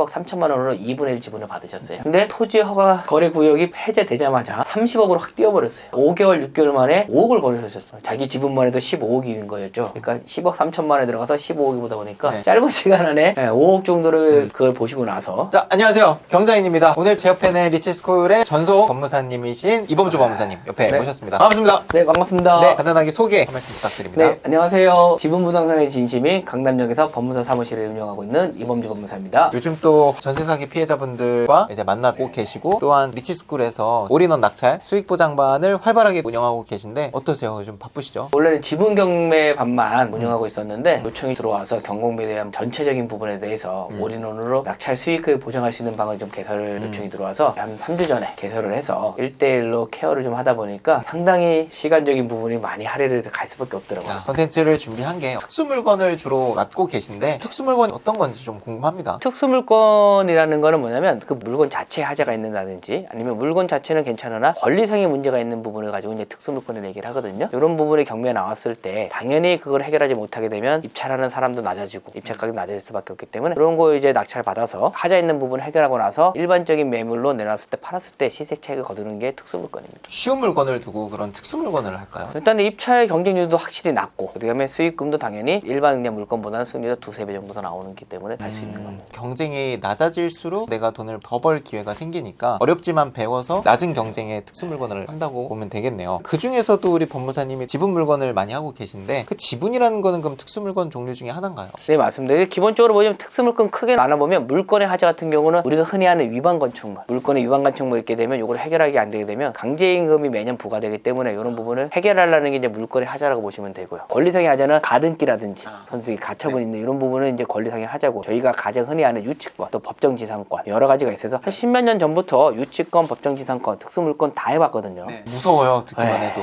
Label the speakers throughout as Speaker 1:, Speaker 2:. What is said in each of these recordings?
Speaker 1: 10억 3천만 원으로 2분의 1 지분을 받으셨어요. 근데 토지 허가 거래 구역이 폐지되자마자 30억으로 확 뛰어버렸어요. 5개월 6개월 만에 5억을 벌으셨어요. 자기 지분만 해도 15억인 거였죠. 그러니까 10억 3천만 원에 들어가서 15억이 보다 보니까 짧은 시간 안에 5억 정도를 그걸 보시고 나서.
Speaker 2: 자, 안녕하세요, 경자인입니다. 오늘 제 옆에는 리치스쿨의 전속 법무사님이신 이범주 법무사님 옆에 모셨습니다. 반갑습니다.
Speaker 1: 네, 반갑습니다.
Speaker 2: 네, 간단하게 소개 한 말씀 부탁드립니다.
Speaker 1: 네, 안녕하세요. 지분부동산의 진심인 강남역에서 법무사 사무실을 운영하고 있는 이범주 법무사입니다.
Speaker 2: 요즘 또 전세 사기 피해자분들과 이제 만나고 계시고, 또한 리치스쿨에서 올인원 낙찰 수익 보장반을 활발하게 운영하고 계신데 어떠세요? 요즘 바쁘시죠?
Speaker 1: 원래는 지분 경매반만 운영하고 있었는데 요청이 들어와서 경공매에 대한 전체적인 부분에 대해서 올인원으로 낙찰 수익을 보장할 수 있는 방을 좀 개설을 요청이 들어와서 한 3주 전에 개설을 해서 1대1로 케어를 좀 하다 보니까 상당히 시간적인 부분이 많이 할애를 갈 수밖에 없더라고요.
Speaker 2: 컨텐츠를 준비한 게 특수 물건을 주로 맡고 계신데, 특수 물건이 어떤 건지 좀 궁금합니다.
Speaker 1: 특수물건이라는 거는 뭐냐면 그 물건 자체에 하자가 있는다든지 아니면 물건 자체는 괜찮으나 권리상의 문제가 있는 부분을 가지고 이제 특수물건을 얘기를 하거든요. 이런 부분이 경매에 나왔을 때 당연히 그걸 해결하지 못하게 되면 입찰하는 사람도 낮아지고 입찰 가격이 낮아질 수밖에 없기 때문에 그런 거 이제 낙찰 받아서 하자 있는 부분을 해결하고 나서 일반적인 매물로 내놨을 때 팔았을 때 시세 차익을 거두는 게 특수물건입니다.
Speaker 2: 쉬운 물건을 두고 그런 특수 물건을 할까요?
Speaker 1: 일단은 입찰 경쟁률도 확실히 낮고 그다음에 수익금도 당연히 일반 그냥 물건보다는 수익률이 두세 배 정도 더 나오기 때문에 갈 수 있는 겁니다.
Speaker 2: 경쟁이 낮아질수록 내가 돈을 더 벌 기회가 생기니까 어렵지만 배워서 낮은 경쟁에 특수 물건을 한다고 보면 되겠네요. 그 중에서도 우리 법무사님이 지분 물건을 많이 하고 계신데, 그 지분이라는 거는 그럼 특수 물건 종류 중에 하나인가요?
Speaker 1: 네, 맞습니다. 기본적으로 보면 특수물건 크게 나눠보면 물건의 하자 같은 경우는 우리가 흔히 하는 위반 건축물, 물건의 위반 건축물 있게 되면 이걸 해결하기 안 되게 되면 강제임금이 매년 부과되기 때문에 이런 부분을 해결하려는 게 이제 물건의 하자라고 보시면 되고요. 권리상의 하자는 가등기라든지 선수기 가처분 있는 이런 부분은 이제 권리상의 하자고, 저희가 가장 흔히 하는 유치권, 또 법정지상권 여러 가지가 있어서 한 10몇 년 전부터 유치권, 법정지상권, 특수물건 다 해봤거든요.
Speaker 2: 무서워요, 듣기만 해도.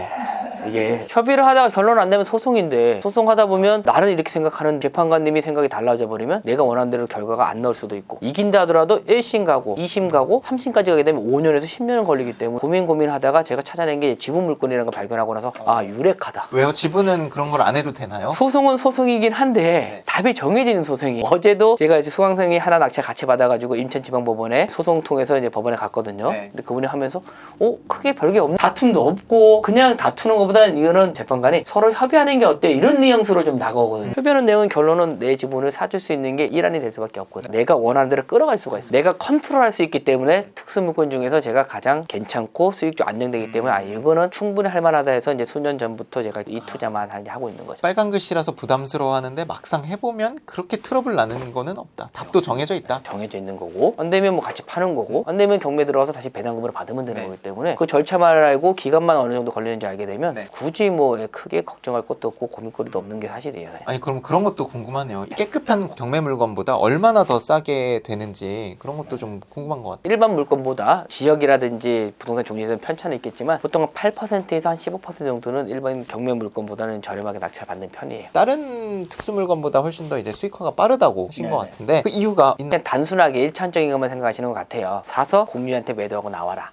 Speaker 1: 이게 협의를 하다가 결론 안 내면 소송인데, 소송하다 보면 나는 이렇게 생각하는 재판관님이 생각이 달라져 버리면 내가 원하는 대로 결과가 안 나올 수도 있고, 이긴다 하더라도 1심 가고 2심 가고 3심까지 가게 되면 5년에서 10년은 걸리기 때문에 고민하다가 제가 찾아낸 게 지분 물건이라는 걸 발견하고 나서 아, 유력하다.
Speaker 2: 왜요? 지분은 그런 걸 안 해도 되나요?
Speaker 1: 소송은 소송이긴 한데 답이 정해지는 소송이. 어제도 제가 이제 수강생이 하나 낙찰 같이 받아가지고 인천지방법원에 소송 통해서 이제 법원에 갔거든요. 근데 그분이 하면서 크게 별게 없는, 다툼도 없고 그냥 다투는 것보다는 이거는 재판관이 서로 협의하는 게 어때 이런 뉘앙스로 좀 나가거든요. 협의하는 내용은 결론은 내 지분을 사줄 수 있는 게 일환이 될 수밖에 없거든요. 내가 원하는 대로 끌어갈 수가 있어요. 내가 컨트롤할 수 있기 때문에 특수물건 중에서 제가 가장 괜찮고 수익도 안정되기 때문에 이거는 충분히 할 만하다 해서 이제 수년 전부터 제가 이 투자만 하고 있는 거죠.
Speaker 2: 빨간 글씨라서 부담스러워 하는데 막상 해보면 그렇게 트러블 나는 거는 없다. 답도 정해져 있다.
Speaker 1: 정해져 있는 거고, 안 되면 뭐 같이 파는 거고, 안 되면 경매 들어가서 다시 배당금으로 받으면 되는 거기 때문에 그 절차만 알고 기간만 어느 정도 걸리는지 알게 되면 굳이 뭐 크게 걱정할 것도 없고 고민거리도 없는 게 사실이에요.
Speaker 2: 아니, 그럼 그런 것도 궁금하네요. 깨끗한 경매 물건보다 얼마나 더 싸게 되는지 그런 것도 좀 궁금한 것 같아요.
Speaker 1: 일반 물건보다 지역이라든지 부동산 종류에서 편차는 있겠지만 보통 8%에서 한 15% 정도는 일반 경매 물건보다는 저렴하게 낙찰 받는 편이에요.
Speaker 2: 다른 특수 물건보다 훨씬 더 이제 수익화가 빠르다고 하신 것 같은데, 그 이유가
Speaker 1: 그냥 단순하게 일차원적인 것만 생각하시는 것 같아요. 사서 공유한테 매도하고 나와라.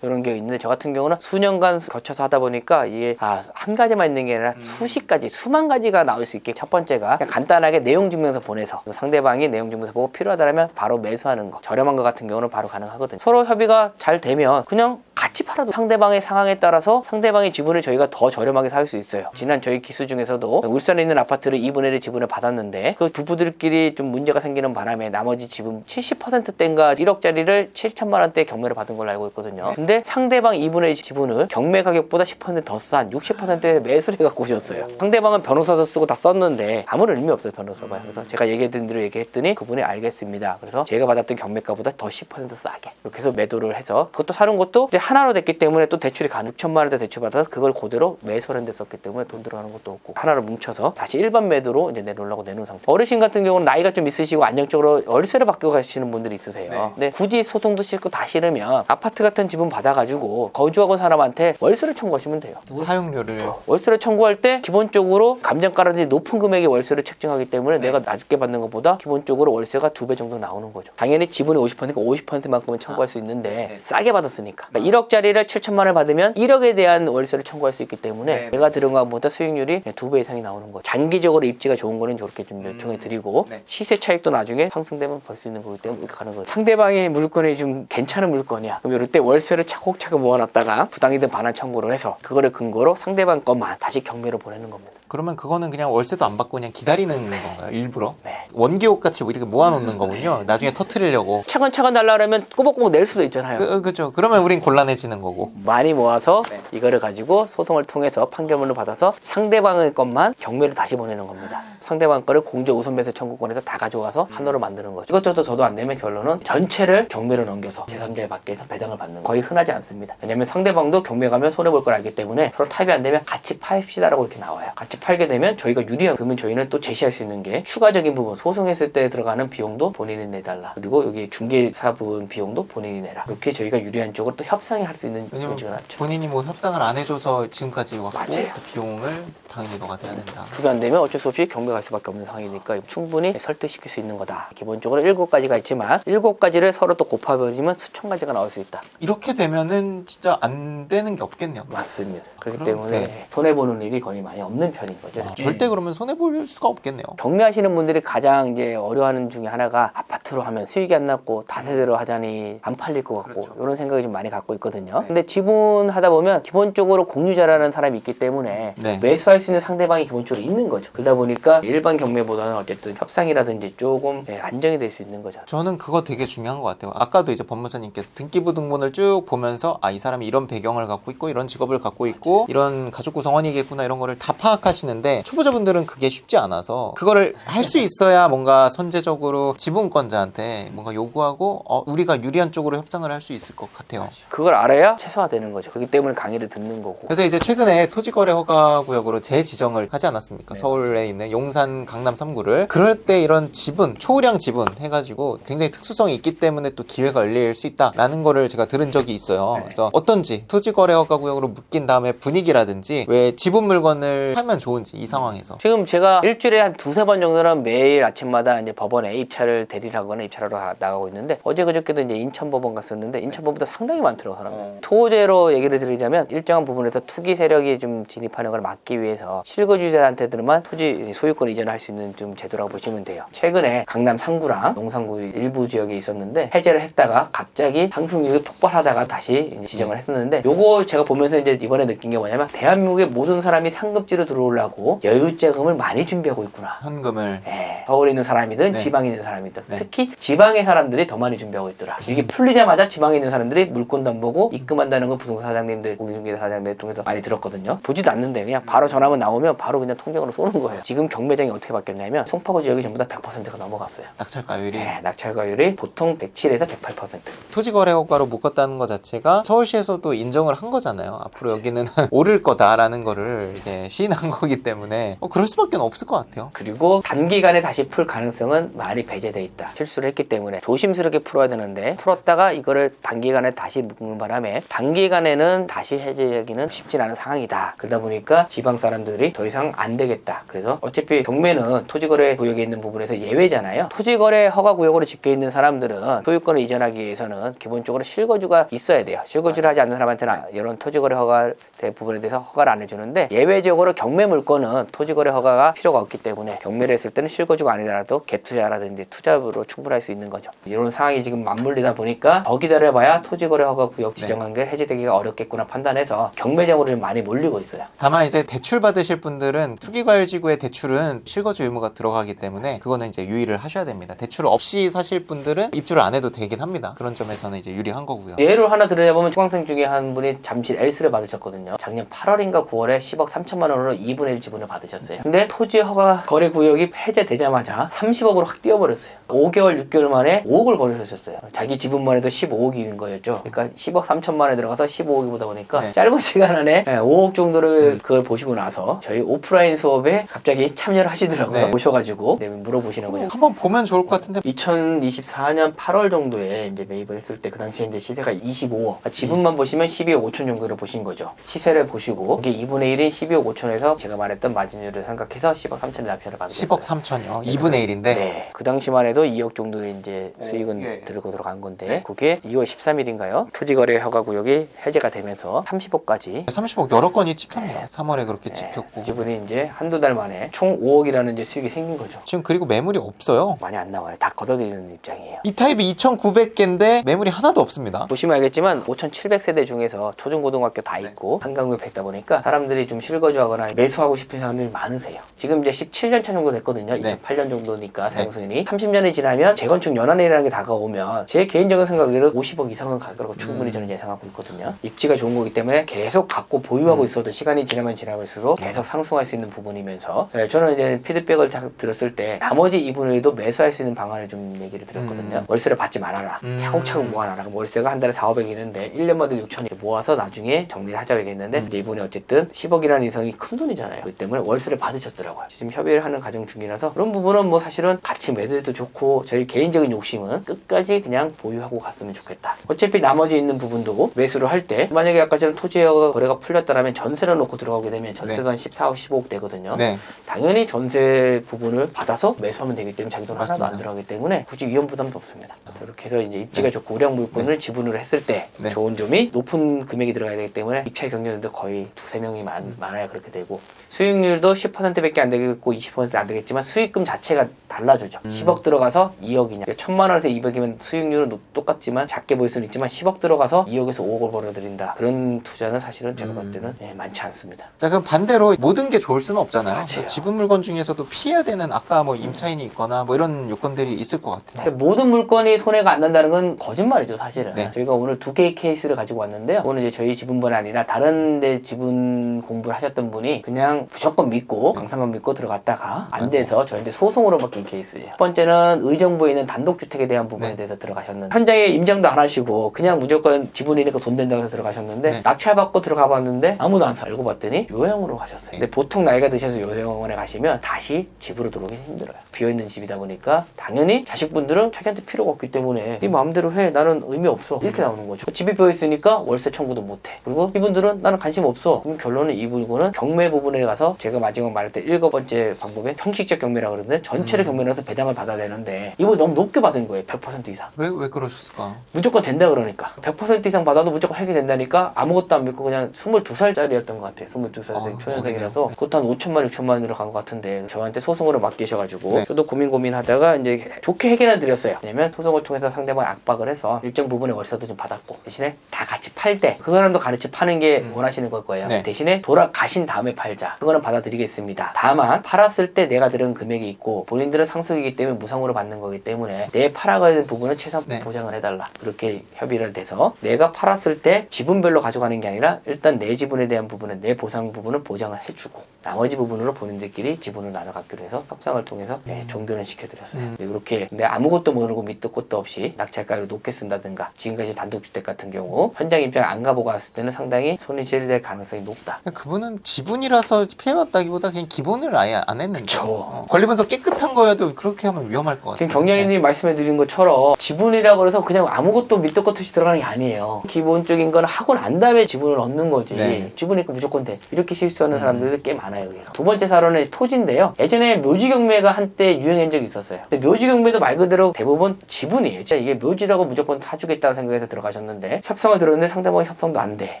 Speaker 1: 이런 게 있는데, 저 같은 경우는 수년간 거쳐서 하다 보니까 이게 한 가지만 있는 게 아니라 수십 가지, 수만 가지가 나올 수 있게, 첫 번째가 그냥 간단하게 내용 증명서 보내서 상대방이 내용 증명서 보고 필요하다면 바로 매수하는 거, 저렴한 거 같은 경우는 바로 가능하거든요. 서로 협의가 잘 되면 그냥 같이 팔아도 상대방의 상황에 따라서 상대방의 지분을 저희가 더 저렴하게 살 수 있어요. 지난 저희 기수 중에서도 울산에 있는 아파트를 2분의 1 지분을 받았는데 그 부부들끼리 좀 문제가 생기는 바람에 나머지 지분 70%대인가 1억짜리를 7천만 원대 경매를 받은 걸로 알고 있거든요. 근데 상대방 2분의 1 지분을 경매 가격보다 10% 더 싼 60%에 매수를 해갖고 오셨어요. 상대방은 변호사도 쓰고 다 썼는데 아무런 의미 없어요, 변호사가. 그래서 제가 얘기했던 대로 얘기했더니 그분이 알겠습니다. 그래서 제가 받았던 경매가보다 더 10% 싸게 이렇게 해서 매도를 해서, 그것도 사는 것도 하나로 됐기 때문에 또 대출이 가능. 6천만 원대 대출받아서 그걸 그대로 매수를 했었기 때문에 돈 들어가는 것도 없고 하나로 뭉쳐서 다시 일반 매도로 이제 내놓으려고 내놓은 상태. 어르신 같은 경우는 나이가 좀 있으시고 안정적으로 월세를 받고 가시는 분들이 있으세요. 근데 굳이 소송도 싫고 다 싫으면 아파트 같은 지분 받을 받아가지고 거주하고 사람한테 월세를 청구하시면 돼요.
Speaker 2: 사용료를
Speaker 1: 월세를 청구할 때 기본적으로 감정가라든지 높은 금액의 월세를 책정하기 때문에 내가 낮게 받는 것보다 기본적으로 월세가 2배 정도 나오는 거죠. 당연히 지분의 50%니까 50%만큼은 청구할 수 있는데 싸게 받았으니까. 그러니까 1억짜리를 7천만 원을 받으면 1억에 대한 월세를 청구할 수 있기 때문에 내가 들은 것보다 수익률이 2배 이상이 나오는 거죠. 장기적으로 입지가 좋은 거는 저렇게 좀 요청해 드리고 시세 차익도 나중에 상승되면 벌 수 있는 거기 때문에 이렇게 가는 거죠. 상대방의 물건이 좀 괜찮은 물건이야. 그럼 이럴 때 월세를 차곡차곡 모아놨다가 부당이득 반환 청구를 해서 그거를 근거로 상대방 것만 다시 경매로 보내는 겁니다.
Speaker 2: 그러면 그거는 그냥 월세도 안 받고 그냥 기다리는 건가요? 일부러? 원기옥 같이 이렇게 모아놓는 거군요. 나중에 터트리려고.
Speaker 1: 차근차근 달라 그러면 꼬박꼬박 낼 수도 있잖아요.
Speaker 2: 그죠. 그러면 우린 곤란해지는 거고.
Speaker 1: 많이 모아서 이거를 가지고 소송을 통해서 판결문을 받아서 상대방의 것만 경매로 다시 보내는 겁니다. 상대방 거를 공제 우선 매수 청구권에서 다 가져와서 한으로 만드는 거죠. 이것저것 저도 안 되면 결론은 전체를 경매로 넘겨서 제3자에 받게 해서 배당을 받는 거. 거의 흔하지 않습니다. 왜냐면 상대방도 경매 가면 손해볼 걸 알기 때문에 서로 타협이 안 되면 같이 파입시다라고 이렇게 나와요. 같이 팔게 되면 저희가 유리한, 그러면 저희는 또 제시할 수 있는 게 추가적인 부분, 소송했을 때 들어가는 비용도 본인이 내달라. 그리고 여기 중개사 부분 비용도 본인이 내라. 이렇게 저희가 유리한 쪽으로 또 협상이 할 수 있는 조치가 나죠.
Speaker 2: 본인이 뭐 협상을 안 해줘서 지금까지 왔고
Speaker 1: 맞아요.
Speaker 2: 그 비용을 당연히 너가 내야 된다.
Speaker 1: 그게 안 되면 어쩔 수 없이 경매 갈 수밖에 없는 상황이니까 충분히 설득시킬 수 있는 거다. 기본적으로 7가지가 있지만 7가지를 서로 또 곱하면 수천 가지가 나올 수 있다.
Speaker 2: 이렇게 되면은 진짜 안 되는 게 없겠네요.
Speaker 1: 맞습니다. 그렇기
Speaker 2: 그럼,
Speaker 1: 때문에 손해보는 일이 거의 많이 없는 편인 거죠.
Speaker 2: 절대 그러면 손해볼 수가 없겠네요.
Speaker 1: 경매하시는 분들이 가장 이제 어려워하는 중에 하나가 아파트로 하면 수익이 안 났고 다세대로 하자니 안 팔릴 것 같고 이런 생각을 좀 많이 갖고 있거든요. 근데 지분 하다 보면 기본적으로 공유자라는 사람이 있기 때문에 매수할 수 있는 상대방이 기본적으로 있는 거죠. 그러다 보니까 일반 경매보다는 어쨌든 협상이라든지 조금 안정이 될 수 있는 거죠.
Speaker 2: 저는 그거 되게 중요한 것 같아요. 아까도 이제 법무사님께서 등기부 등본을 쭉 보면서 이 사람이 이런 배경을 갖고 있고 이런 직업을 갖고 있고 이런 가족 구성원이겠구나 이런 거를 다 파악하시는데 초보자분들은 그게 쉽지 않아서 그거를 할 수 있어야 뭔가 선제적으로 지분권자한테 뭔가 요구하고 우리가 유리한 쪽으로 협상을 할 수 있을 것 같아요.
Speaker 1: 그걸 알아야 최소화되는 거죠. 그렇기 때문에 강의를 듣는 거고.
Speaker 2: 그래서 이제 최근에 토지거래 허가구역으로 재지정을 하지 않았습니까? 서울에 있는 용산 강남 3구를. 그럴 때 이런 지분, 초우량 지분 해가지고 굉장히 특수성이 있기 때문에 또 기회가 열릴 수 있다라는 거를 제가 들은 적이 있어요. 그래서 어떤지 토지거래 허가구역으로 묶인 다음에 분위기라든지 왜 지분 물건을 하면 좋은지 이 상황에서.
Speaker 1: 지금 제가 일주일에 한 2-3번 정도는 매일 아침마다 이제 법원에 입찰을 대리하거나 입찰하러 나가고 있는데 어제 그저께도 이제 인천법원 갔었는데 인천법원도 상당히 많더라고요, 사람들. 토제로 얘기를 드리자면 일정한 부분에서 투기 세력이 좀 진입하는 걸 막기 위해서 실거주자한테들만 토지 소유권 이전을 할 수 있는 좀 제도라고 보시면 돼요. 최근에 강남 3구랑 용산구 일부 지역에 있었는데 해제를 했다가 갑자기 상승률이 폭발하다가 다시 지정을 했었는데 요거 제가 보면서 이제 이번에 느낀 게 뭐냐면 대한민국의 모든 사람이 상급지로 들어오려고 여유자금을 많이 준비하고 있구나.
Speaker 2: 현금을.
Speaker 1: 서울에 있는 사람이든 지방에 있는 사람이든 특히 지방의 사람들이 더 많이 준비하고 있더라. 이게 풀리자마자 지방에 있는 사람들이 물건도 안 보고 입금한다는 건 부동산 사장님들, 공인중개사 사장님들 통해서 많이 들었거든요. 보지도 않는데 그냥 바로 전화만 나오면 바로 그냥 통장으로 쏘는 거예요. 지금 경매장이 어떻게 바뀌었냐면 송파구 지역이 전부 다 100%가 넘어갔어요.
Speaker 2: 낙찰가율이.
Speaker 1: 낙찰가율이 보통 107에서 108%.
Speaker 2: 토지거래 허가로 묶었다는 것 자체가 서울시에서도 인정을 한 거잖아요. 앞으로 여기는 오를 거다라는 거를 이제 시인한 거기 때문에 그럴 수밖에 없을 것 같아요.
Speaker 1: 그리고 단기간에 다시 풀 가능성은 많이 배제돼 있다. 실수를 했기 때문에 조심스럽게 풀어야 되는데 풀었다가 이거를 단기간에 다시 묶는 바람에 단기간에는 다시 해제하기는 쉽진 않은 상황이다. 그러다 보니까 지방 사람들이 더 이상 안 되겠다. 그래서 어차피 경매는 토지거래 구역에 있는 부분에서 예외잖아요. 토지거래 허가 구역으로 집계 있는 사람들은 소유권을 이전하기 위해서는 기본적으로 실거주가 있어야 돼요. 실거주를 하지 않는 사람한테는 이런 토지거래 허가 부분에 대해서 허가를 안 해주는데 예외적으로 경매 물건은 토지거래 허가가 필요가 없기 때문에 경매를 했을 때는 실거주가 아니더라도 갭 투자라든지 투자로 충분할 수 있는 거죠. 이런 상황이 지금 맞물리다 보니까 더 기다려봐야 토지거래 허가 구역 지정한 게 해제되기가 어렵겠구나 판단해서 경매장으로 좀 많이 몰리고 있어요.
Speaker 2: 다만 이제 대출 받으실 분들은 투기과열지구의 대출은 실거주 의무가 들어가기 때문에 그거는 이제 유의를 하셔야 됩니다. 대출 없이 사실 분들은 입주를 안 해도 되긴 합니다. 그런 점에서는 이제 유리한 거고요.
Speaker 1: 예를 하나 들어보면 중학생 중에 한 분이 잠실 L스를 받으셨거든요. 작년 8월인가 9월에 10억 3천만 원으로 2분 2분의 1 지분을 받으셨어요. 근데 토지 허가 거래 구역이 해제되자마자 30억으로 확 뛰어버렸어요. 5개월, 6개월 만에 5억을 벌으셨어요. 자기 지분만 해도 15억인 거였죠. 그러니까 10억 3천만에 들어가서 15억이 보다 보니까
Speaker 2: 네.
Speaker 1: 짧은 시간 안에 5억 정도를 그걸 보시고 나서 저희 오프라인 수업에 갑자기 참여를 하시더라고요.
Speaker 2: 네.
Speaker 1: 오셔가지고 물어보시는 거죠.
Speaker 2: 한번 보면 좋을 것 같은데.
Speaker 1: 2024년 8월 정도에 이제 매입을 했을 때 그 당시에 이제 시세가 25억. 지분만 보시면 12억 5천 정도를 보신 거죠. 시세를 보시고 이게 2분의 1인 12억 5천에서 제가 말했던 마진율을 생각해서 10억 3천의 낙찰을 받으셨어요.
Speaker 2: 10억 3천이요. 2분의 1인데.
Speaker 1: 네. 그 당시만 해도 2억 정도의 이제 수익은
Speaker 2: 예.
Speaker 1: 들고 들어간 건데
Speaker 2: 네.
Speaker 1: 그게 2월 13일인가요? 토지거래 허가구역이 해제가 되면서 30억까지
Speaker 2: 30억 여러 건이 찍혔네요. 3월에 그렇게 찍혔고.
Speaker 1: 지분이 이제 한두 달 만에 총 5억이라는 이제 수익이 생긴 거죠.
Speaker 2: 지금 그리고 매물이 없어요.
Speaker 1: 많이 안 나와요. 다 걷어들이는 입장이에요.
Speaker 2: 이 타입이 2,900개인데 매물이 하나도 없습니다.
Speaker 1: 보시면 알겠지만 5,700세대 중에서 초중고등학교 다 있고 한강구에 있다 보니까 사람들이 좀 실거주하거나 매수하고 싶은 사람들이 많으세요. 지금 이제 17년 차 정도 됐거든요.
Speaker 2: 네.
Speaker 1: 28년 정도니까 사용수익이 30년이 지나면 재건축 연한이라는 게 다가오면 제 개인적인 생각으로는 50억 이상은 갈 거라고 충분히 저는 예상하고 있거든요. 입지가 좋은 거기 때문에 계속 갖고 보유하고 있어도 시간이 지나면 지나갈수록 계속 상승할 수 있는 부분이면서 저는 이제 피드백을 들었을 때 나머지 2분의 1도 매수할 수 있는 방안을 좀 얘기를 드렸거든요. 월세를 받지 말아라. 차곡차곡 모아놔라. 월세가 한 달에 4, 500이는데 1년마다 6천이 모아서 나중에 정리를 하자고 얘기했는데 이제 이분이 어쨌든 10억이라는 이상이 큰 돈이잖아요. 그렇기 때문에 월세를 받으셨더라고요. 지금 협의를 하는 과정 중이라서 그런 부분은 뭐 사실은 같이 매도해도 좋고 저희 개인적인 욕심은 끝까지 그냥 보유하고 갔으면 좋겠다. 어차피 나머지 있는 부분도 매수를 할 때 만약에 아까처럼 토지 거래가 풀렸다면 전세를 놓고 들어가게 되면 전세도 한 14억, 15억 되거든요.
Speaker 2: 네.
Speaker 1: 당연히 전세 부분을 받아서 매수하면 되기 때문에 자기 돈 하나도
Speaker 2: 맞습니다.
Speaker 1: 안 들어가기 때문에 굳이 위험 부담도 없습니다. 그렇게 해서 이제 입지가 좋고 우량 물건을 지분으로 했을 때
Speaker 2: 네.
Speaker 1: 좋은 점이 높은 금액이 들어가야 되기 때문에 입찰 경쟁률도 거의 두세 명이 많아야 그렇게 되고 수익률도 10%밖에 안 되겠고 20%안 되겠지만 수익금 자체가 달라지죠. 10억 들어가서 2억이냐 1,000만 원에서 200이면 수익률은 똑같지만 작게 보일 수는 있지만 10억 들어가서 2억에서 5억을 벌어들인다. 그런 투자는 사실은 제가 볼 때는 많지 않습니다.
Speaker 2: 자, 그럼 반대로 모든 게 좋을 수는 없잖아요.
Speaker 1: 맞아요.
Speaker 2: 지분 물건 중에서도 피해야 되는 아까 뭐 임차인이 있거나 뭐 이런 요건들이 있을 것 같아요.
Speaker 1: 근데 모든 물건이 손해가 안 난다는 건 거짓말이죠, 사실은.
Speaker 2: 네.
Speaker 1: 저희가 오늘 두 개의 케이스를 가지고 왔는데요. 오늘 이제 저희 지분번이 아니라 다른 데 지분 공부를 하셨던 분이 그냥 무조건 믿고 강사만 믿고 들어갔다가 안 돼서 저희한테 소송으로 바뀐 케이스예요. 첫 번째는 의정부에 있는 단독주택에 대한 부분에
Speaker 2: 네.
Speaker 1: 대해서 들어가셨는데 현장에 임장도 안 하시고 그냥 무조건 지분이니까 돈 된다고 해서 들어가셨는데
Speaker 2: 네.
Speaker 1: 낙찰받고 들어가 봤는데 아무도 안 사. 알고 봤더니 요양으로 가셨어요. 근데 보통 나이가 드셔서 요양원에 가시면 다시 집으로 들어오기 힘들어요. 비어있는 집이다 보니까 당연히 자식분들은 자기한테 필요가 없기 때문에 네 마음대로 해. 나는 의미 없어. 이렇게 나오는 거죠. 집이 비어있으니까 월세 청구도 못해. 그리고 이분들은 나는 관심 없어. 그럼 결론은 이 부분은 경매 부분에 가서 제가 마지막 말할 때 7번째 방법에 형식적 경매라고 그러는데 전체를 경매해서 배당을 받아야 되는데 이거 너무 높게 받은 거예요. 100% 이상.
Speaker 2: 왜 그러셨을까?
Speaker 1: 무조건 된다 그러니까 100% 이상 받아도 무조건 하게 된다니까 아무것도 안 믿고 그냥 22살짜리였던 것 같아요. 22살생 초년생이라서 그것도 한 5천만 6천만 원 들어간 것 같은데 저한테 소송으로 맡기셔가지고
Speaker 2: 네.
Speaker 1: 저도 고민하다가 이제 좋게 해결은 드렸어요. 왜냐면 소송을 통해서 상대방을 압박을 해서 일정 부분의 월세도 좀 받았고 대신에 다 같이 팔 때 그 사람도 같이 파는 게 원하시는 걸 거예요.
Speaker 2: 네.
Speaker 1: 대신에 돌아가신 다음에 팔자. 그거는 받아들이겠습니다. 다만 팔았을 때 내가 들은 금액이 있고 본인들은 상속이기 때문에 무상으로 받는 거기 때문에 내 팔아가는 부분은 최소한
Speaker 2: 네.
Speaker 1: 보장을 해달라. 그렇게 협의를 돼서 내가 팔았을 때 지분별로 가져가는 게 아니라 일단 내 지분에 대한 부분은 내 보상 부분은 보장을 해주고 나머지 부분으로 본인들끼리 지분을 나눠 갖기로 해서 협상을 통해서 종결은 시켜드렸어요. 이렇게 근데 아무것도 모르고 밑도 끝도 없이 낙찰가를 높게 쓴다든가 지금까지 단독주택 같은 경우 현장 입장 안 가보고 왔을 때는 상당히 손실될 가능성이 높다.
Speaker 2: 그분은 지분이라서 피해봤다기보다 그냥 기본을 아예 안 했는데
Speaker 1: 그쵸.
Speaker 2: 권리분석 깨끗한 거여도 그렇게 하면 위험할 것 같아요.
Speaker 1: 지금 경량이님이 말씀해드린 것처럼 지분이라고 해서 그냥 아무것도 밑도 끝도 없이 들어가는 게 아니에요. 기본적인 건 하고 난 다음에 지분을 얻는 거지.
Speaker 2: 네.
Speaker 1: 지분이니까 무조건 돼. 이렇게 실수하는 사람들도 꽤 많아요. 여기서. 두 번째 사로는 토지인데요. 예전에 묘지경매가 한때 유행한 적이 있었어요. 근데 묘지경매도 말 그대로 대부분 지분이에요. 진짜 이게 묘지라고 무조건 사주겠다고 생각해서 들어가셨는데 협상을 들었는데 상대방이 협상도 안 돼.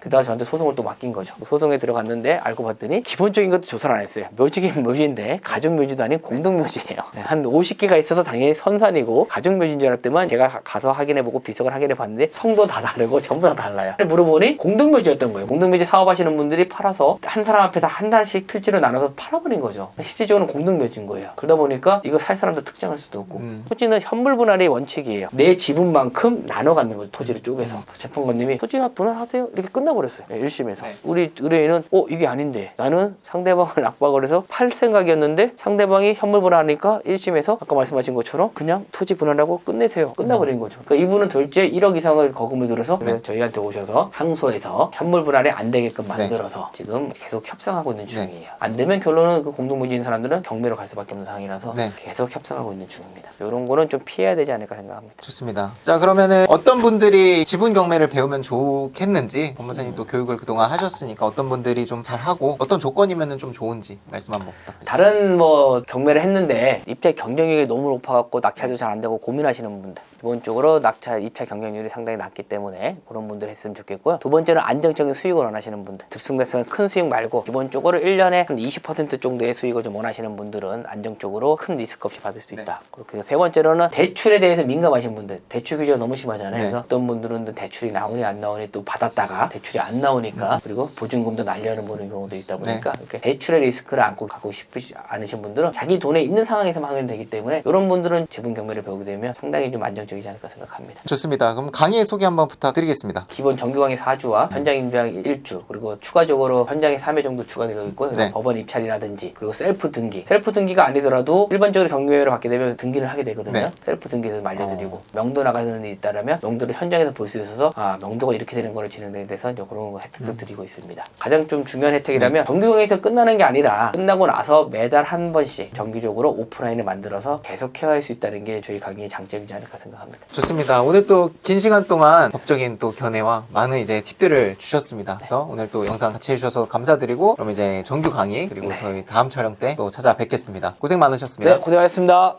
Speaker 1: 그다가 저한테 소송을 또 맡긴 거죠. 소송에 들어갔는데 알고 봤더니 기본적인 것도 조사를 안 했어요. 묘지긴 묘지인데 가족 묘지도 아닌 공동 묘지예요. 한 50개가 있어서 당연히 선산이고 가족 묘지인 줄 알았더만 제가 가서 확인해보고 비석을 확인해봤는데 성도 다 다르고 전부 다 달라요. 물어보니 공동 묘지였던 거예요. 공동 묘지 사업하시는 분들이 팔아서 한 사람 앞에다 한 달씩 필지로 나눠서 팔아버린 거죠. 실질적으로는 공동 묘지인 거예요. 그러다 보니까 이거 살 사람도 특정할 수도 없고 토지는 현물분할의 원칙이에요. 내 지분만큼 나눠 갖는 거죠. 토지를 쪼개서. 재판관님이 토지나 분할하세요 이렇게 끝나버렸어요. 1심에서.
Speaker 2: 네.
Speaker 1: 우리 의뢰인은 이게 아닌데 나는 상대방을 압박을 해서 팔 생각이었는데 상대방이 현물 분할하니까 1심에서 아까 말씀하신 것처럼 그냥 토지 분할하고 끝내세요. 끝나버린 거죠. 그러니까 이분은 돌째 1억 이상을 거금을 들여서 그래서 저희한테 오셔서 항소해서 현물 분할이 안 되게끔 만들어서 지금 계속 협상하고 있는 중이에요. 안 되면 결론은 그 공동무지인 사람들은 경매로 갈 수밖에 없는 상황이라서 계속 협상하고 있는 중입니다. 이런 거는 좀 피해야 되지 않을까 생각합니다.
Speaker 2: 좋습니다. 자, 그러면은 어떤 분들이 지분 경매를 배우면 좋겠는지 법무사님 또 교육을 그동안 하셨으니까 어떤 분들이 좀 잘하고 어떤 조건이면은 좀 좋은지 말씀 한번 부탁드립니다.
Speaker 1: 다른 뭐 경매를 했는데 입찰 경쟁률이 너무 높아갖고 낙찰도 잘 안 되고 고민하시는 분들, 기본적으로 낙찰 입찰 경쟁률이 상당히 낮기 때문에 그런 분들 했으면 좋겠고요. 두 번째는 안정적인 수익을 원하시는 분들, 들쑥날쑥한 큰 수익 말고 기본적으로 1년에 한 20% 정도의 수익을 좀 원하시는 분들은 안정적으로 큰 리스크 없이 받을 수 있다. 그리고 세 번째로는 대출에 대해서 민감하신 분들, 대출 규제가 너무 심하잖아요. 그래서 어떤 분들은 대출이 나오니 안 나오니 또 받았다가 대출이 안 나오니까 그리고 보증금도 날려는 보는 경우도 있다 보니까 이렇게 대출의 리스크를 안고 가고 싶으시 않으신 분들은 자기 돈에 있는 상황에서만 하면 되기 때문에 이런 분들은 지분 경매를 배우게 되면 상당히 좀 안정적이지 않을까 생각합니다.
Speaker 2: 좋습니다. 그럼 강의 소개 한번 부탁드리겠습니다.
Speaker 1: 기본 정규 강의 4주와 현장 임장 1주, 그리고 추가적으로 현장에 3회 정도 추가되어 있고요. 법원 입찰이라든지 그리고 셀프 등기. 셀프 등기가 아니더라도 일반적으로 경매를 받게 되면 등기를 하게 되거든요. 셀프 등기에서 알려드리고 명도 나가는 일이 있다면 명도를 현장에서 볼 수 있어서 명도가 이렇게 되는 거를 진행에 대해서 이제 그런 거 혜택도 드리고 있습니다. 가장 좀 중요한 혜택이라면 정규 강의에서 끝나는 게 아니라 끝나고 나서 매달 한 번씩 정기적으로 오프라인을 만들어서 계속 케어할 수 있다는 게 저희 강의의 장점이지 않을까 생각합니다.
Speaker 2: 좋습니다. 오늘 또 긴 시간 동안 법적인 또 견해와 많은 이제 팁들을 주셨습니다. 그래서 오늘 또 영상 같이 해주셔서 감사드리고 그럼 이제 정규 강의 그리고 저희 다음 촬영 때 또 찾아뵙겠습니다. 고생 많으셨습니다.
Speaker 1: 네, 고생하셨습니다.